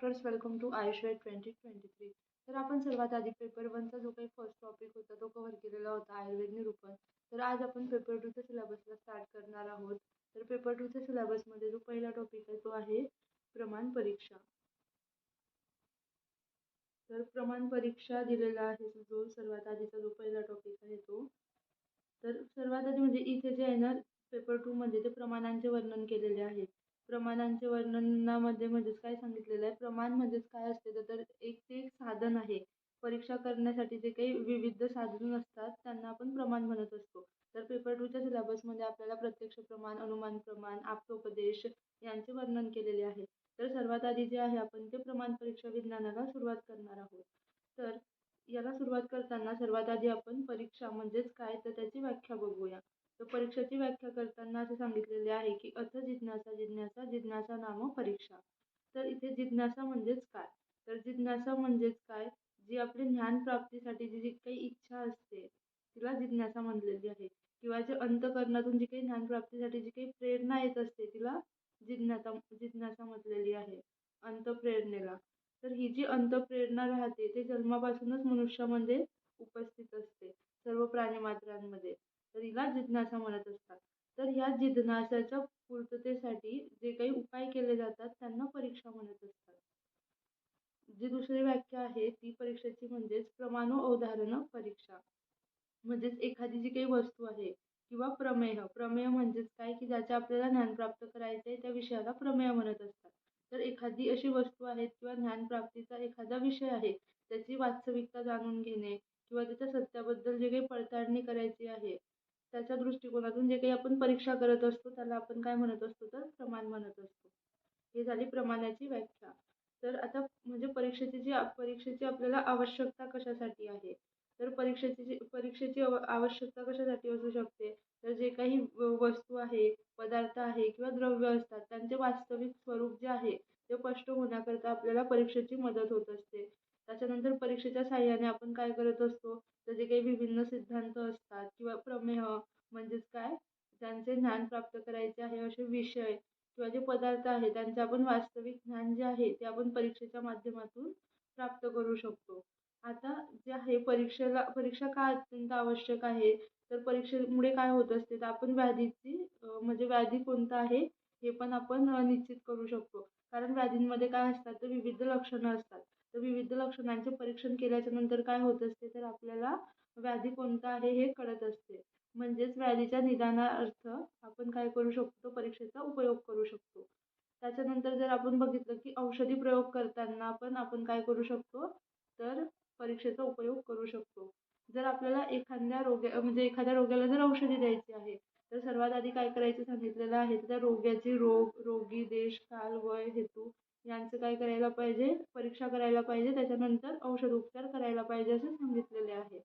Doctors, welcome to Ayurveda 2023. तर आपण सर्वात आधी पेपर वनचा जो काही फर्स्ट टॉपिक होता तो कव्हर केलेला होता, आयुर्वेद निरूपण. तर आज आपण पेपर टूच्या सिलेबसला स्टार्ट करणार आहोत. तर पेपर टूच्या सिलेबसमध्ये जो पहिला टॉपिक आहे तो आहे प्रमाण परीक्षा. तर प्रमाण परीक्षा दिलेला आहे जो सर्वात आधीचा जो पहिला टॉपिक आहे तो. तर सर्वात आधी म्हणजे इथे जे आहे ना, पेपर टू मध्ये ते प्रमाणांचे वर्णन केलेले आहे. प्रमाणांचे वर्णनामध्ये म्हणजेच काय सांगितलेलं आहे, प्रमाण म्हणजेच काय असते तर ते एक साधन आहे. परीक्षा करण्यासाठी जे काही विविध साधन असतात त्यांना आपण प्रमाण म्हणत असतो. तर पेपर टूच्या सिलेबसमध्ये आपल्याला प्रत्यक्ष प्रमाण, अनुमान प्रमाण, आप्तोपदेश यांचे वर्णन केलेले आहे. तर सर्वात आधी जे आहे आपण ते प्रमाण परीक्षा विज्ञानाला सुरुवात करणार आहोत. तर याला सुरुवात करताना सर्वात आधी आपण परीक्षा म्हणजेच काय तर त्याची व्याख्या बघूया. तर परीक्षेची व्याख्या करताना असे सांगितलेले आहे की अथ जिज्ञासा जिज्ञासा जिज्ञासा नाम परीक्षा. तर इथे जिज्ञासा म्हणजेच काय, तर जिज्ञासा म्हणजेच काय, जी आपली ज्ञान प्राप्तीसाठी जी काही इच्छा असते तिला जिज्ञासा म्हणलेली आहे. किंवा जे अंतःकरणातून जी काही ज्ञान प्राप्तीसाठी जी काही प्रेरणा येत असते तिला जिज्ञासा जिज्ञासा म्हटलेली आहे, अंतःप्रेरणेला. तर ही जी अंतःप्रेरणा राहते ते जन्मापासूनच मनुष्यामध्ये उपस्थित असते, सर्व प्राणीमात्रांमध्ये. तर हिला जिज्ञासा म्हणत असतात. तर ह्या जिज्ञासाच्या पूर्ततेसाठी जे काही उपाय केले जातात त्यांना परीक्षा म्हणत असतात. जी दुसरी व्याख्या आहे ती परीक्षेची म्हणजेच प्रमाण अवधारण परीक्षा. म्हणजेच एखादी जी काही वस्तू आहे किंवा प्रमेय, प्रमेय म्हणजेच काय की ज्याचे आपल्याला ज्ञान प्राप्त करायचे त्या विषयाला प्रमेय म्हणत असतात. तर एखादी अशी वस्तू आहे किंवा ज्ञान प्राप्तीचा एखादा विषय आहे, त्याची वास्तविकता जाणून घेणे किंवा त्याच्या सत्याबद्दल जे काही पडताळणी करायची आहे त्याच्या दृष्टिकोनातून जे काही आपण परीक्षा करत असतो त्याला आपण काय म्हणत असतो तर प्रमाण म्हणत असतो. ही झाली प्रमाणाची व्याख्या. तर आता म्हणजे परीक्षेची आपल्याला आवश्यकता कशासाठी आहे, तर परीक्षेची आवश्यकता कशासाठी असू शकते, तर जे काही वस्तू आहे, पदार्थ आहे किंवा द्रव्य असतात त्यांचे वास्तविक स्वरूप जे आहे ते स्पष्ट होण्याकरता आपल्याला परीक्षेची मदत होत असते. त्याच्यानंतर परीक्षेच्या साहाय्याने आपण काय करत असतो, तर जे काही विभिन्न सिद्धांत असतात किंवा प्रमेय म्हणजेच काय, ज्यांचे ज्ञान प्राप्त करायचे आहे असे विषय किंवा जे पदार्थ आहे त्यांचे आपण वास्तविक ज्ञान जे आहे ते आपण परीक्षेच्या माध्यमातून प्राप्त करू शकतो. आता जे आहे परीक्षा का अत्यंत आवश्यक आहे, तर परीक्षेमुळे काय होत असते तर आपण म्हणजे व्याधी कोणता आहे हे पण आपण निश्चित करू शकतो. कारण व्याधींमध्ये काय असतात तर विविध लक्षणं असतात. तर विविध लक्षणांचे परीक्षण केल्याच्या नंतर काय होत असते तर आपल्याला व्याधी कोणता आहे हे कळत असते. म्हणजेच व्याधीच्या निदानार्थ आपण काय करू शकतो, परीक्षेचा उपयोग करू शकतो. त्याच्यानंतर जर आपण बघितलं की औषधी प्रयोग करताना पण आपण काय करू शकतो तर परीक्षेचा उपयोग करू शकतो. जर आपल्याला एखाद्या रोग्याला जर औषधी द्यायची आहे तर सर्वात आधी काय करायचं सांगितलेलं आहे, तर त्या रोग्याची रोगी, देश, काल, वय, हेतू यांचं काय करायला पाहिजे, परीक्षा करायला पाहिजे. त्याच्यानंतर औषध उपचार करायला पाहिजे असे सांगितलेले आहे.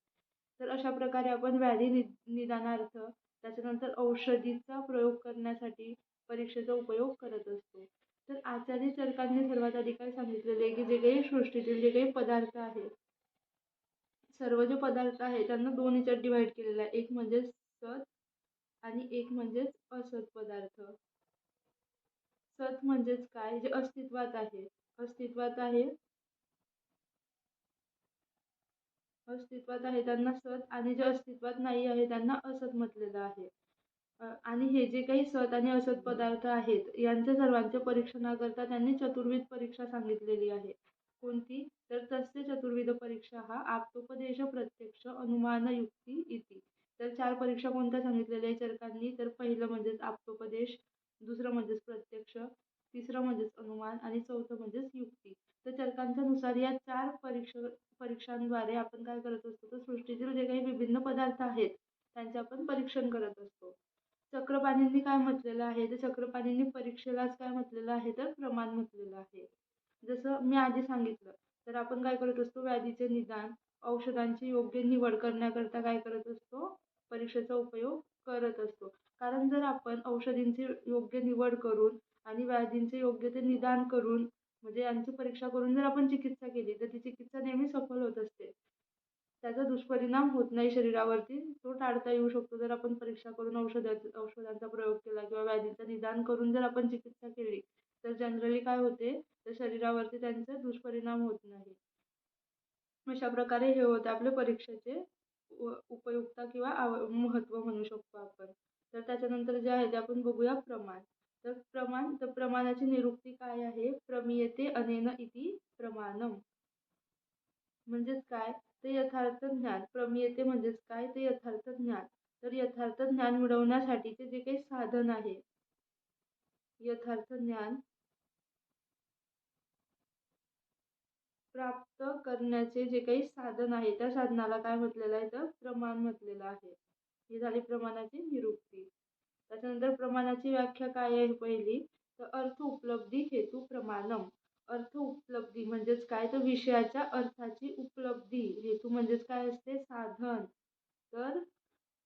तर अशा प्रकारे आपण व्याधी निदानार्थ त्याच्यानंतर औषधीचा प्रयोग करण्यासाठी परीक्षेचा उपयोग करत असतो. तर आचार्य चरकांनी सर्वात आधी काय सांगितलेले आहे की जे काही सृष्टीतील जे काही पदार्थ आहेत, सर्व जे पदार्थ आहे त्यांना दोन ह्याच्यात डिवाइड केलेलं आहे, एक म्हणजे सत आणि एक म्हणजेच असत पदार्थ. सत म्हणजेच काय, जे अस्तित्वात आहे त्यांना सत, आणि जे अस्तित्वात नाही आहे त्यांना असत म्हटलेलं आहे. आणि हे जे काही सत आणि असत पदार्थ आहेत यांच्या सर्वांच्या परीक्षणाकरता त्यांनी चतुर्विध परीक्षा सांगितलेली आहे. कोणती, तर तस्य चतुर्विध परीक्षा हा आप्तोपदेश, प्रत्यक्ष, अनुमान, युक्ती इति. तर चार परीक्षा कोणत्या सांगितलेल्या आहे चरकांनी, तर पहिलं म्हणजेच आप्तोपदेश, दुसरं म्हणजेच प्रत्यक्ष, तिसरं म्हणजेच अनुमान आणि चौथं म्हणजेच युक्ती. तर चरकांच्या नुसार या चार परीक्षांद्वारे आपण काय करत असतो तर सृष्टीतील जे काही विभिन्न पदार्थ आहेत त्यांचे आपण परीक्षण करत असतो. चक्रपाणींनी काय म्हटलेलं आहे, तर चक्रपाणींनी परीक्षेलाच काय म्हटलेलं आहे तर प्रमाण म्हटलेलं आहे. जसं मी आधी सांगितलं, तर आपण काय करत असतो, व्याधीचे निदान, औषधांची योग्य निवड करण्याकरता काय करत असतो, परीक्षेचा उपयोग करत असतो. कारण जर आपण औषधींची योग्य निवड करून आणि व्याधींचे योग्य ते निदान करून म्हणजे यांची परीक्षा करून जर आपण चिकित्सा केली तर ती चिकित्सा नेहमी सफल होत असते. त्याचा दुष्परिणाम होत नाही शरीरावरती, तो टाळता येऊ शकतो. जर आपण परीक्षा करून औषधांचा प्रयोग केला किंवा व्याधीचं निदान करून जर आपण चिकित्सा केली तर जनरली काय होते तर शरीरावरती त्यांचा दुष्परिणाम होत नाही. अशा प्रकारे हे होते आपले परीक्षेचे उपयुक्तता किंवा महत्त्व म्हणू शकतो आपण. तर त्याच्यानंतर जे आहे ते आपण बघूया प्रमाण. तर प्रमाणाची निरुक्ती काय आहे? प्रमीयते अनेन इति प्रमाणम. म्हणजेच काय? ते यथार्थ ज्ञान. प्रमीयते म्हणजेच काय? ते यथार्थ ज्ञान. तर यथार्थ ज्ञान मिळवण्यासाठीचे जे काही साधन आहे, यथार्थ ज्ञान प्राप्त करण्याचे जे काही साधन आहे, त्या साधनाला काय म्हटलेलं आहे? तर प्रमाण म्हटलेलं आहे. ही झाली प्रमाणाची निरुक्ती. त्याच्यानंतर प्रमाणाची व्याख्या काय आहे पहिली? तर अर्थ उपलब्धी हेतू प्रमाणम. अर्थ उपलब्धी म्हणजेच काय? तर विषयाच्या अर्थाची उपलब्धी. हेतू म्हणजेच काय असते? साधन. तर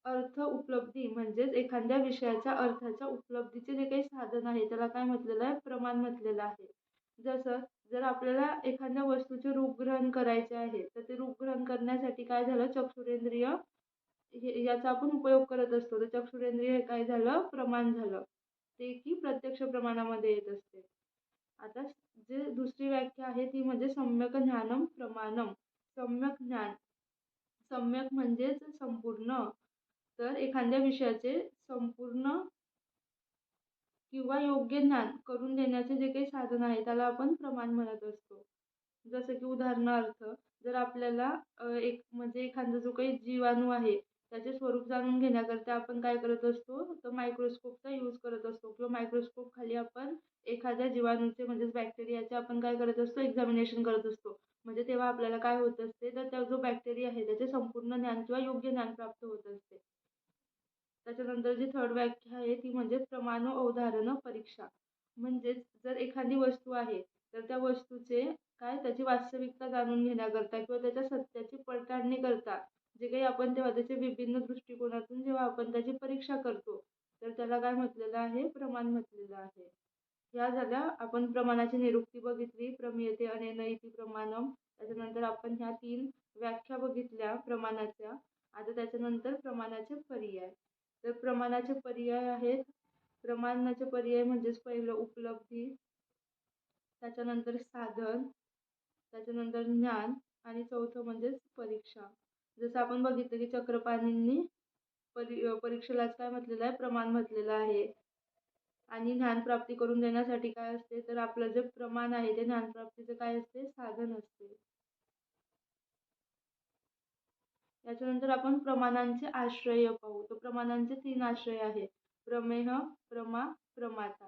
अर्थ उपलब्धी म्हणजेच एखाद्या विषयाच्या अर्थाच्या उपलब्धीचे जे काही साधन आहे त्याला काय म्हटलेलं आहे? प्रमाण म्हटलेलं आहे. जसं जर आपल्याला एखाद्या वस्तूचे रूपग्रहण करायचे आहे तर ते रूपग्रहण करण्यासाठी काय झालं? चक्षुरेंद्रिय याचा आपण उपयोग करत असतो. तर चक्षुरेंद्रिय हे काय झालं? प्रमाण झालं. ते की प्रत्यक्ष प्रमाणामध्ये येत असते. आता जे दुसरी व्याख्या आहे ती म्हणजे सम्यक ज्ञानम प्रमाणम. सम्यक ज्ञान. सम्यक म्हणजेच संपूर्ण. तर एखाद्या विषयाचे संपूर्ण किंवा योग्य ज्ञान करून देण्याचे जे काही साधन आहे त्याला आपण प्रमाण म्हणत असतो. जसं की उदाहरणार्थ जर आपल्याला एक म्हणजे एखादा जो काही जीवाणू आहे त्याचे स्वरूप जाणून घेण्याकरता आपण काय करत असतो? तर मायक्रोस्कोपचा यूज करत असतो किंवा मायक्रोस्कोप खाली आपण एखाद्या जीवाणूचे म्हणजेच बॅक्टेरियाचे आपण काय करत असतो? एक्झामिनेशन करत असतो. म्हणजे तेव्हा आपल्याला काय होत असते? तर त्या जो बॅक्टेरिया आहे त्याचे संपूर्ण ज्ञान किंवा योग्य ज्ञान प्राप्त होत असते. त्याच्यानंतर जी थर्ड व्याख्या आहे ती म्हणजे प्रमाण अवधारण परीक्षा. म्हणजेच जर एखादी वस्तू आहे तर त्या वस्तूचे काय त्याची वास्तविकता जाणून घेण्याकरता किंवा त्याच्या सत्याची पडताळणी करता जे काही आपण तेव्हा त्याचे विभिन्न दृष्टिकोनातून जेव्हा आपण त्याची परीक्षा करतो तर त्याला काय म्हटलेलं आहे? प्रमाण म्हटलेलं आहे. ह्या झाल्या आपण प्रमाणाची निरुक्ती बघितली. प्रमेयते अनेन इति प्रमाणम. त्याच्यानंतर आपण ह्या 3 व्याख्या बघितल्या प्रमाणाच्या. आता त्याच्यानंतर प्रमाणाचे पर्याय. तर प्रमाणाचे पर्याय आहेत. प्रमाणाचे पर्याय म्हणजेच पहिलं उपलब्धी, त्याच्यानंतर साधन, त्याच्यानंतर ज्ञान आणि चौथं म्हणजेच परीक्षा. जसं आपण बघितलं की चक्रपाणींनी परीक्षेलाच काय म्हटलेलं आहे? प्रमाण म्हटलेलं आहे. आणि ज्ञानप्राप्ती करून देण्यासाठी काय असते? तर आपलं जे प्रमाण आहे ते ज्ञानप्राप्तीचं काय असते? साधन असते. त्याच्यानंतर आपण प्रमाणांचे आश्रय पाहू. तर प्रमाणांचे 3 आश्रय आहे. प्रमेह, प्रमा, प्रमाता.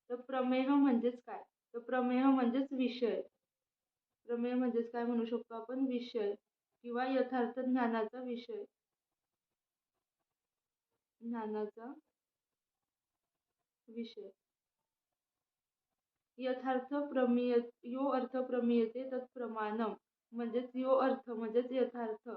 तर प्रमेह म्हणजेच काय? तर प्रमेह म्हणजेच विषय. प्रमेय म्हणजेच काय म्हणू शकतो आपण? विषय किंवा यथार्थ ज्ञानाचा विषय. ज्ञानाचा विषय. यथार्थ प्रमेय यो अर्थ प्रमेयते तत्प्रमाणम. म्हणजेच यो अर्थ म्हणजेच यथार्थ.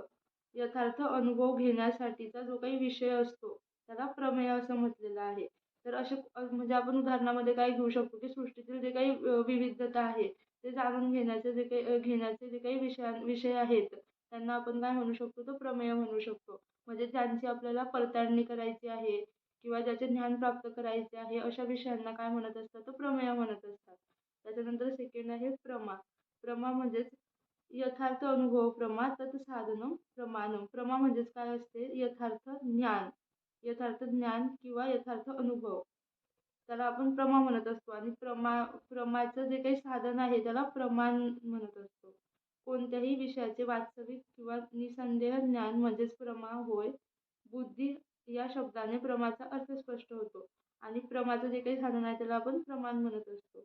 यथार्थ अनुभव घेण्यासाठीचा जो काही विषय असतो त्याला प्रमेय असं म्हटलेलं आहे. तर असे म्हणजे आपण उदाहरणामध्ये काय घेऊ शकतो की सृष्टीतील जे काही विविधता आहे ते जाणून घेण्याचे जे काही विषय आहेत त्यांना आपण काय म्हणू शकतो? तर प्रमेय म्हणू शकतो. म्हणजे ज्यांची आपल्याला पडताळणी करायची आहे किंवा ज्याचे ज्ञान प्राप्त करायचे आहे अशा विषयांना काय म्हणत असतात? तर प्रमेय म्हणत असतात. त्याच्यानंतर सेकंड आहे प्रमा. प्रमा म्हणजेच यथार्थ अनुभव प्रमा तत् साधनम प्रमाणम. प्रमा म्हणजेच काय असते? यथार्थ ज्ञान. यथार्थ ज्ञान किंवा यथार्थ अनुभव त्याला आपण प्रमा म्हणत असतो. आणि प्रमाचं जे काही साधन आहे त्याला प्रमाण म्हणत असतो. कोणत्याही विषयाचे वास्तविक किंवा निसंदेह ज्ञान म्हणजेच प्रमा होय. बुद्धी या शब्दाने प्रमाचा अर्थ स्पष्ट होतो. आणि प्रमाचं जे काही साधन आहे त्याला आपण प्रमाण म्हणत असतो.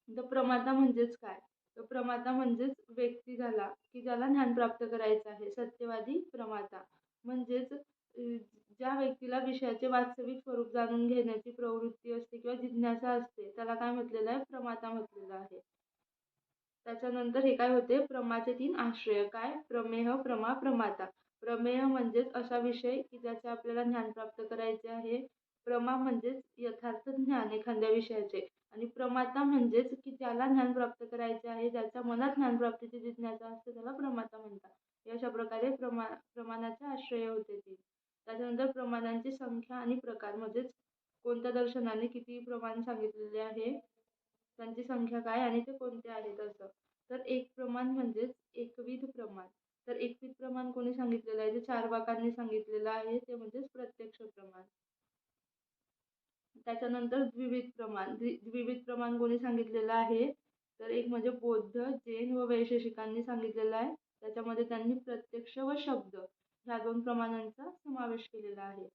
तर प्रमाता म्हणजेच काय? तर प्रमाता म्हणजेच व्यक्ती झाला की ज्याला ज्ञान प्राप्त करायचं आहे. सत्यवादी प्रमाता म्हणजेच ज्या व्यक्तीला विषयाचे वास्तविक स्वरूप जाणून घेण्याची प्रवृत्ती असते किंवा जिज्ञासा असते त्याला काय म्हटलेलं आहे? प्रमाता म्हटलेलं आहे. त्याच्यानंतर हे काय होते? प्रमाचे 3 आश्रय. काय? प्रमेह, प्रमा, प्रमाता. प्रमेय म्हणजेच असा विषय की ज्याचे आपल्याला ज्ञान प्राप्त करायचे आहे. प्रमा म्हणजेच यथार्थ ज्ञान एखाद्या विषयाचे. आणि प्रमाता म्हणजेच की ज्याला ज्ञान प्राप्त करायचे आहे, ज्याच्या मनात ज्ञानप्राप्तीची जिज्ञासा असते त्याला प्रमाता म्हणतात. अशा प्रकारे प्रमाणाचे आश्रय होते 3. त्याच्यानंतर प्रमाणांची संख्या आणि प्रकार म्हणजेच कोणत्या दर्शनाने किती प्रमाण सांगितलेले आहे त्यांची संख्या काय आणि ते कोणते आहेत असं. तर एक प्रमाण म्हणजेच एकविध प्रमाण. तर एकविध प्रमाण कोणी सांगितलेलं आहे? ते चार्वाकांनी सांगितलेलं आहे, ते म्हणजेच प्रत्यक्ष प्रमाण. त्याच्यानंतर द्विविध प्रमाण. द्विविध प्रमाण कोणी सांगितलेलं आहे? तर एक म्हणजे बौद्ध, जैन व वैशेषिकांनी सांगितलेलं आहे. त्याच्यामध्ये त्यांनी प्रत्यक्ष व शब्द ह्या 2 प्रमाणांचा समावेश केलेला आहे.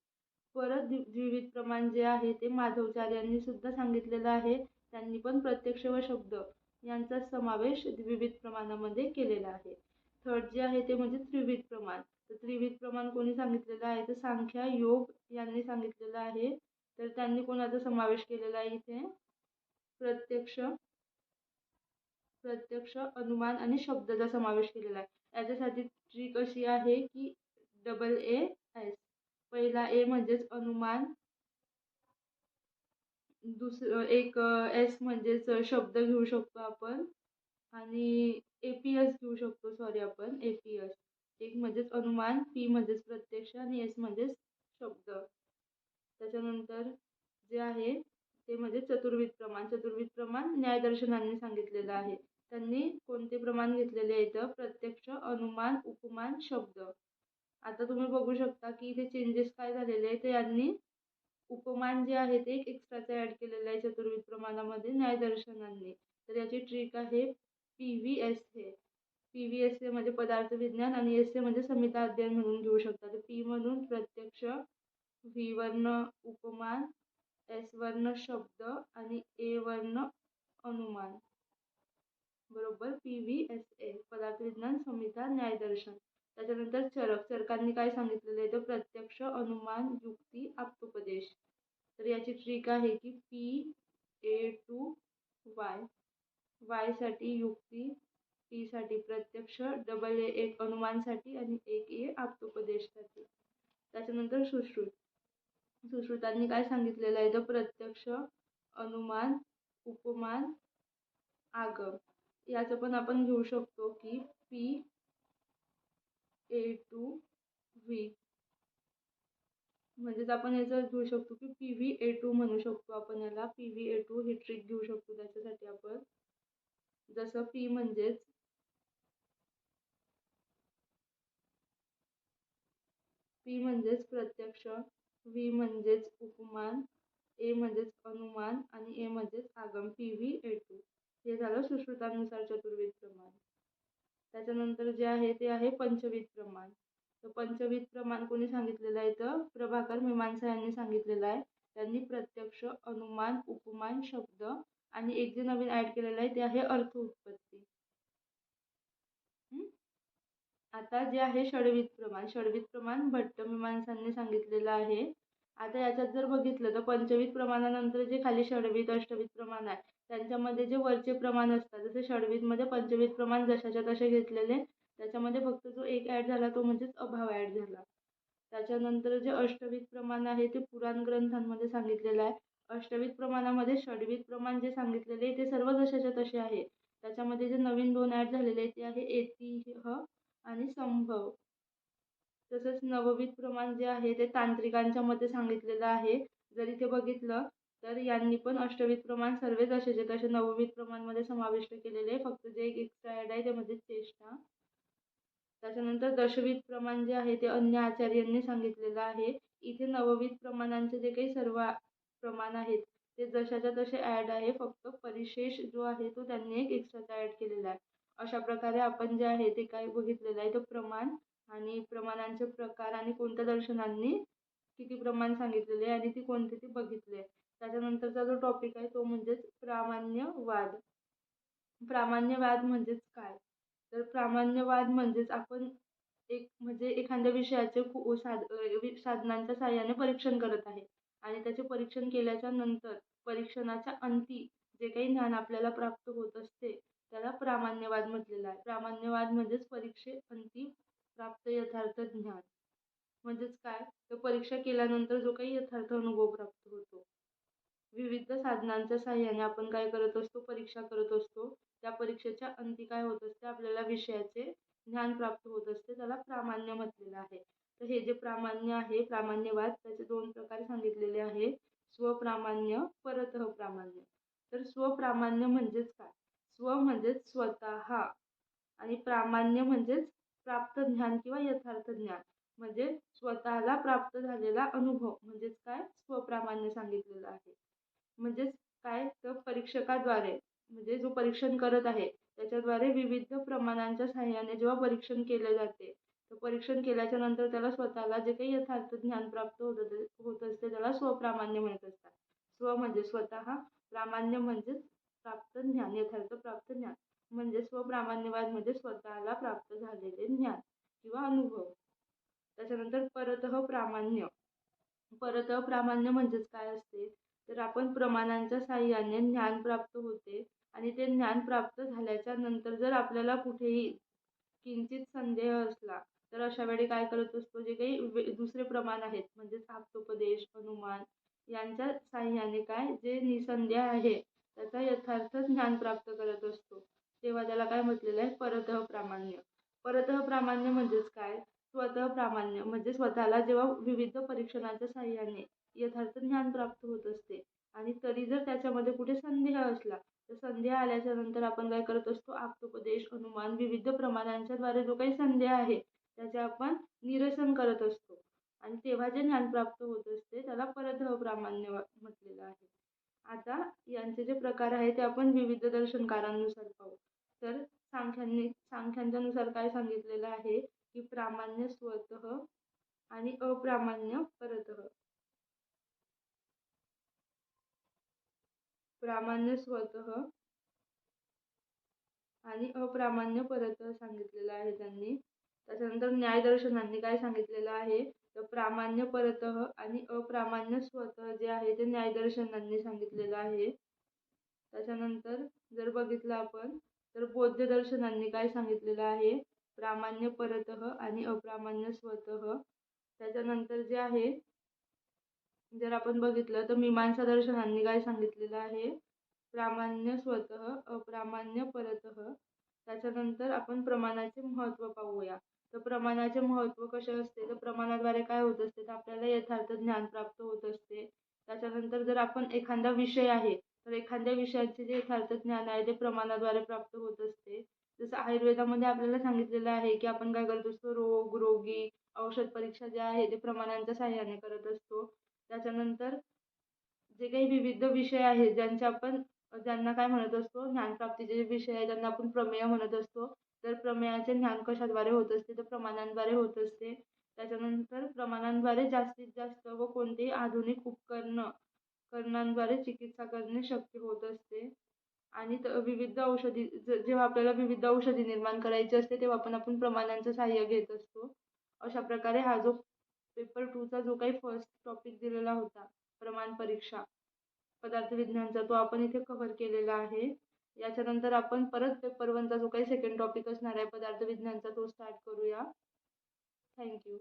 परत द्विविध प्रमाण जे आहे ते माधवाचार्यांनी सुद्धा सांगितलेलं आहे. त्यांनी पण प्रत्यक्ष व शब्द यांचा समावेश द्विविध प्रमाणामध्ये केलेला आहे. थर्ड जे आहे ते म्हणजे त्रिविध प्रमाण. तर त्रिविध प्रमाण कोणी सांगितलेलं आहे? तर सांख्य, योग यांनी सांगितलेलं आहे. तर त्यांनी कोणाचा समावेश केलेला आहे इथे? प्रत्यक्ष, अनुमान आणि शब्दाचा समावेश केलेला आहे. याच्यासाठी ट्रिक अशी आहे की AA पहिला ए म्हणजेच अनुमान, दुसरं एक एस म्हणजेच शब्द घेऊ शकतो आपण आणि एपीएस घेऊ शकतो, सॉरी आपण एपीएस. एक म्हणजेच अनुमान, पी म्हणजेच प्रत्यक्ष आणि एस म्हणजेच शब्द. त्याच्यानंतर जे आहे ते म्हणजे चतुर्विध प्रमाण. चतुर्विध प्रमाण न्यायदर्शनांनी सांगितलेलं आहे. त्यांनी कोणते प्रमाण घेतलेले आहेत? प्रत्यक्ष, अनुमान, उपमान, शब्द. आता तुम्ही बघू शकता की इथे चेंजेस काय झालेले आहेत. यांनी उपमान जे आहे ते एक एक्स्ट्राचं ॲड केलेलं आहे चतुर्विध प्रमाणामध्ये न्यायदर्शनांनी. तर याची ट्रिक आहे PVS हे. PVS हे म्हणजे पदार्थ विज्ञान आणि एस हे म्हणजे संहिता अध्ययन म्हणून घेऊ शकता. तर पी म्हणून प्रत्यक्ष, व्ही वर्ण उपमान, एस वर्ण शब्द आणि ए वर्ण अनुमान. बरोबर, PVSA पदार्थ विज्ञान, संहिता, न्यायदर्शन. त्याच्यानंतर चरकांनी काय सांगितलेलं आहे? तर प्रत्यक्ष, अनुमान, युक्ती, आप्तोपदेश. तर याची ट्रिक आहे की PA2Y. Y साठी युक्ती, P साठी प्रत्यक्ष, AA एक अनुमानसाठी आणि एक ए आप्तोपदेशसाठी. त्याच्यानंतर सुश्रुत. सुश्रुतांनी काय सांगितलेलं आहे? तर प्रत्यक्ष, अनुमान, उपमान, आगम. याचं पण आपण घेऊ शकतो की PA2V. म्हणजेच आपण याचं घेऊ शकतो की PVA2 म्हणू शकतो आपण याला. PVA2 ही ट्रिक घेऊ शकतो त्याच्यासाठी आपण. जसं P म्हणजेच प्रत्यक्ष, V म्हणजेच उपमान, ए म्हणजेच अनुमान आणि ए म्हणजेच आगम. PVA2 हे झालं सुश्रुतांनुसार चतुर्विध प्रमाण. त्याच्यानंतर जे आहे ते आहे पंचविध प्रमाण. तर पंचविध प्रमाण कोणी सांगितलेलं आहे? तर प्रभाकर मीमांसा यांनी सांगितलेलं आहे. त्यांनी प्रत्यक्ष, अनुमान, उपमान, शब्द आणि एक जे नवीन ऍड केलेलं आहे ते आहे अर्थ उत्पत्ती. आता जे आहे षडविध प्रमाण. षडविध प्रमाण भट्ट मीमांसांनी सांगितलेलं आहे. आता याच्यात जर बघितलं तर पंचविध प्रमाणानंतर जे खाली षडविध, अष्टविध प्रमाण आहे त्यांच्यामध्ये जे वरचे प्रमाण असतात, जसे षडविधमध्ये पंचविध प्रमाण जशाच्या तसे घेतलेले, त्याच्यामध्ये फक्त जो एक ऍड झाला तो म्हणजेच अभाव ऍड झाला. त्याच्यानंतर जे अष्टविध प्रमाण आहे ते पुराण ग्रंथांमध्ये सांगितलेलं आहे. अष्टविध प्रमाणामध्ये षडविध प्रमाण जे सांगितलेले ते सर्व जशाच्या तसे आहे. त्याच्यामध्ये जे नवीन 2 ऍड झालेले ते आहे ऐतिह्य आणि संभव. तसंच नवविध प्रमाण जे आहे ते तांत्रिकांच्या मते सांगितलेलं आहे. जर इथे बघितलं तर यांनी पण अष्टविध प्रमाण सर्व जसेचे तसे नवविध प्रमाणमध्ये समाविष्ट केलेले आहे. फक्त जे एक एक्स्ट्रा ऍड आहे ते म्हणजे चेष्टा. त्याच्यानंतर दशविध प्रमाण जे आहे ते अन्य आचार्यांनी सांगितलेलं आहे. इथे नवविध प्रमाणांचे जे काही सर्व प्रमाण आहेत ते जशाच्या तसे ऍड आहे, फक्त परिशेष जो आहे तो त्यांनी एक एक्स्ट्राचा ऍड केलेला आहे. अशा प्रकारे आपण जे आहे ते काय बघितलेलं आहे, तर प्रमाण आणि प्रमाणांचे प्रकार आणि कोणत्या दर्शनांनी किती प्रमाण सांगितलेले आणि ती कोणते ते बघितले. त्याच्यानंतरचा जो टॉपिक आहे तो म्हणजेच प्रामाण्यवाद. प्रामाण्यवाद म्हणजेच काय? तर प्रामाण्यवाद म्हणजेच आपण एक म्हणजे एखाद्या विषयाचे साधनांच्या साहाय्याने परीक्षण करत आहे आणि त्याचे परीक्षण केल्याच्या नंतर परीक्षणाच्या अंती जे काही ज्ञान आपल्याला प्राप्त होत असते त्याला प्रामाण्यवाद म्हटलेला आहे. प्रामाण्यवाद म्हणजेच परीक्षेअंती प्राप्त यथार्थ ज्ञान. म्हणजेच काय? तर परीक्षा केल्यानंतर जो काही यथार्थ अनुभव प्राप्त होतो. विविध साधनांच्या साहाय्याने आपण काय करत असतो? परीक्षा करत असतो. त्या परीक्षेच्या अंती काय होत असते? आपल्याला विषयाचे ज्ञान प्राप्त होत असते. त्याला प्रामाण्य म्हटलेलं आहे. तर हे जे प्रामाण्य आहे, प्रामाण्यवाद, त्याचे 2 प्रकार सांगितलेले आहे. स्वप्रामाण्य, परतः प्रामाण्य. तर स्वप्रामाण्य म्हणजेच काय? स्व म्हणजेच स्वतः आणि प्रामाण्य म्हणजेच प्राप्त ज्ञान किंवा यथार्थ ज्ञान, म्हणजे स्वतःला प्राप्त झालेला अनुभव म्हणजेच काय स्वप्रामाण्य सांगितलेलं आहे. म्हणजेच काय तर परीक्षकाद्वारे म्हणजे जो परीक्षण करत आहे त्याच्याद्वारे विविध प्रमाणांच्या सहाय्याने जेव्हा परीक्षण केले जाते, तर परीक्षण केल्याच्या नंतर त्याला स्वतःला जे काही यथार्थ ज्ञान प्राप्त होत असते त्याला स्वप्रामाण्य म्हणत असतात. स्व म्हणजे स्वतः, प्रामाण्य म्हणजे प्राप्त ज्ञान, यथार्थ प्राप्त ज्ञान, म्हणजे स्वप्रामाण्यवाद म्हणजे स्वतःला प्राप्त झालेले ज्ञान किंवा अनुभव. त्याच्यानंतर परतः प्रामाण्य. परतः प्रामाण्य म्हणजेच काय असते, तर आपण प्रमाणांच्या साहाय्याने ज्ञान प्राप्त होते आणि ते ज्ञान प्राप्त झाल्याच्या नंतर जर आपल्याला कुठेही किंचित संदेह असला तर अशा वेळी काय करत असतो, जे काही दुसरे प्रमाण आहेत म्हणजेच आप्तोपदेश, अनुमान यांच्या साहाय्याने काय जे निसंदेह आहे त्याचा यथार्थ ज्ञान प्राप्त करत असतो, तेव्हा त्याला काय म्हटलेलं आहे परतः प्रामाण्य. परतः प्रामाण्य म्हणजेच काय, स्वतः प्रामाण्य म्हणजे स्वतःला जेव्हा विविध परीक्षणाच्या साहाय्याने यथार्थ ज्ञान प्राप्त होत असते आणि तरी जर त्याच्यामध्ये कुठे संदेह असला तर संदेह आल्याच्या नंतर आपण काय करत असतो, आप्तोपदेश, अनुमान, विविध प्रमाणांच्या द्वारे जो काही संदेह आहे त्याचे आपण निरसन करत असतो आणि तेव्हा जे ज्ञान प्राप्त होत असते त्याला परतः प्रामाण्य म्हटलेलं आहे. आता यांचे जे प्रकार आहे ते आपण विविध दर्शनकारांनुसार पाहू. तर सांख्यांच्या नुसार काय सांगितलेलं आहे की प्रामाण्य स्वतः आणि अप्रामाण्य परतः. प्रामाण्य स्वतः आणि अप्रामाण्य परतः सांगितलेलं आहे त्यांनी. त्याच्यानंतर न्यायदर्शनांनी काय सांगितलेलं आहे, तर प्रामाण्य परतः आणि अप्रामाण्य स्वतः जे आहे ते न्यायदर्शनांनी सांगितलेलं आहे. त्याच्यानंतर जर बघितलं आपण तर बौद्ध दर्शनांनी काय सांगितलेलं आहे, प्रामाण्य परतः आणि अप्रामाण्य स्वतः. त्याच्यानंतर जे आहे जर आपण बघितलं तर मीमांसा दर्शनांनी काय सांगितलेलं आहे, प्रामाण्य स्वतः, अप्रामाण्य परतः. त्याच्यानंतर आपण प्रमाणाचे महत्त्व पाहूया. तर प्रमाणाचे महत्त्व कसे असते, तर प्रमाणाद्वारे काय होत असते तर आपल्याला यथार्थ ज्ञान प्राप्त होत असते. त्याच्यानंतर जर आपण एखादा विषय आहे तर एखाद्या विषयाचे जे यथार्थ ज्ञान आहे ते प्रमाणाद्वारे प्राप्त होत असते. जसं आयुर्वेदामध्ये आपल्याला सांगितलेलं आहे की आपण काय करत असतो, रोग, रोगी, औषध परीक्षा जे आहे ते प्रमाणांच्या साहाय्याने करत असतो. त्याच्यानंतर जे काही विविध विषय आहेत ज्यांना काय म्हणत असतो, ज्ञानप्राप्तीचे जे विषय आहेत त्यांना आपण प्रमेय म्हणत असतो. तर प्रमेयाचे ज्ञान कशाद्वारे होत असते तर प्रमाणांद्वारे होत असते. त्याच्यानंतर प्रमाणांद्वारे जास्तीत जास्त व कोणतेही आधुनिक करणांद्वारे चिकित्सा करणे शक्य होत असते. आणि विविध औषधी जेव्हा आपल्याला विविध औषधी निर्माण करायची असते तेव्हा आपण प्रमाणांचं सहाय्य घेत असतो. अशा प्रकारे हा जो पेपर 2चा जो काही फर्स्ट टॉपिक दिलेला होता प्रमाण परीक्षा पदार्थ विज्ञानचा, तो आपण इथे कव्हर केलेला आहे. याच्यानंतर आपण परत पेपर 1चा जो काही सेकंड टॉपिक असणार आहे पदार्थ विज्ञानचा तो स्टार्ट करूया. थँक्यू.